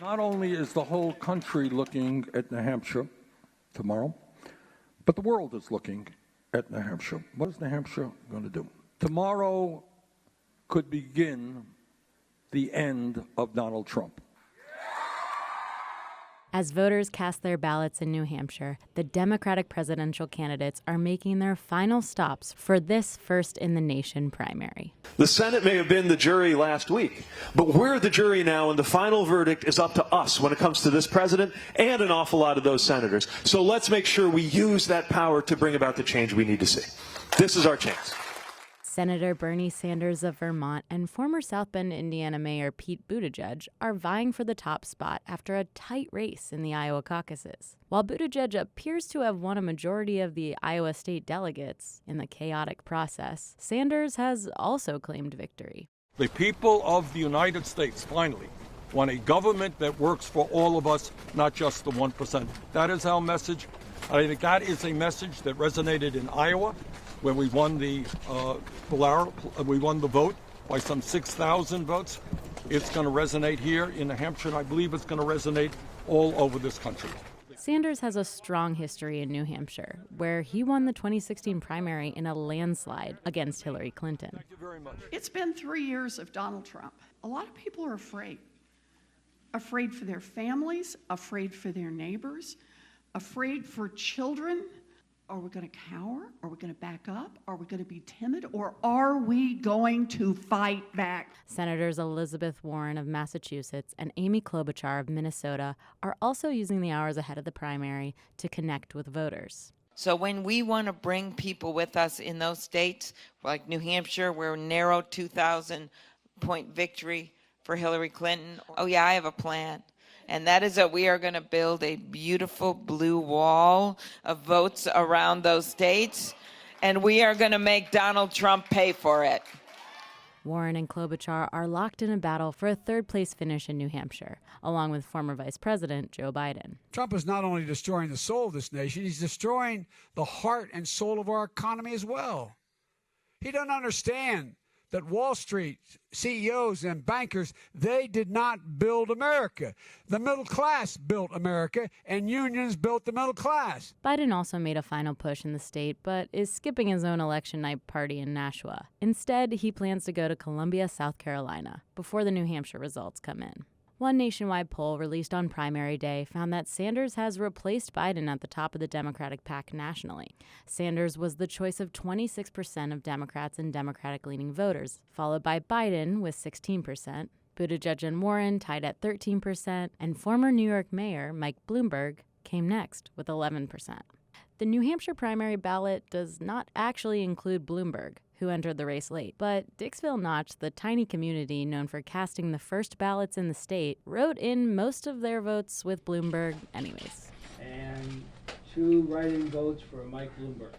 Not only is the whole country looking at New Hampshire tomorrow, but the world is looking at New Hampshire. What is New Hampshire going to do? Tomorrow could begin the end of Donald Trump. As voters cast their ballots in New Hampshire, the Democratic presidential candidates are making their final stops for this first-in-the-nation primary. The Senate may have been the jury last week, but we're the jury now, and the final verdict is up to us when it comes to this president and an awful lot of those senators. So let's make sure we use that power to bring about the change we need to see. This is our chance. Senator Bernie Sanders of Vermont and former South Bend, Indiana Mayor Pete Buttigieg are vying for the top spot after a tight race in the Iowa caucuses. While Buttigieg appears to have won a majority of the Iowa state delegates in the chaotic process, Sanders has also claimed victory. The people of the United States finally want a government that works for all of us, not just the 1%. That is our message. I think that is a message that resonated in Iowa, where we won the vote by some 6,000 votes. It's going to resonate here in New Hampshire, and I believe it's going to resonate all over this country. Sanders has a strong history in New Hampshire, where he won the 2016 primary in a landslide against Hillary Clinton. Thank you very much. It's been 3 years of Donald Trump. A lot of people are afraid. Afraid for their families, afraid for their neighbors, afraid for children. Are we going to cower? Are we going to back up? Are we going to be timid? Or are we going to fight back? Senators Elizabeth Warren of Massachusetts and Amy Klobuchar of Minnesota are also using the hours ahead of the primary to connect with voters. So when we want to bring people with us in those states, like New Hampshire, where narrow 2,000-point victory for Hillary Clinton, oh yeah, I have a plan. And that is that we are going to build a beautiful blue wall of votes around those states, and we are going to make Donald Trump pay for it. Warren and Klobuchar are locked in a battle for a third-place finish in New Hampshire, along with former Vice President Joe Biden. Trump is not only destroying the soul of this nation, he's destroying the heart and soul of our economy as well. He doesn't understand that Wall Street CEOs and bankers, they did not build America. The middle class built America, and unions built the middle class. Biden also made a final push in the state, but is skipping his own election night party in Nashua. Instead, he plans to go to Columbia, South Carolina, before the New Hampshire results come in. One nationwide poll released on primary day found that Sanders has replaced Biden at the top of the Democratic pack nationally. Sanders was the choice of 26% of Democrats and Democratic-leaning voters, followed by Biden with 16%. Buttigieg and Warren tied at 13%, and former New York Mayor Mike Bloomberg came next with 11%. The New Hampshire primary ballot does not actually include Bloomberg, who entered the race late. But Dixville Notch, the tiny community known for casting the first ballots in the state, wrote in most of their votes with Bloomberg anyways. And 2 write-in votes for Mike Bloomberg.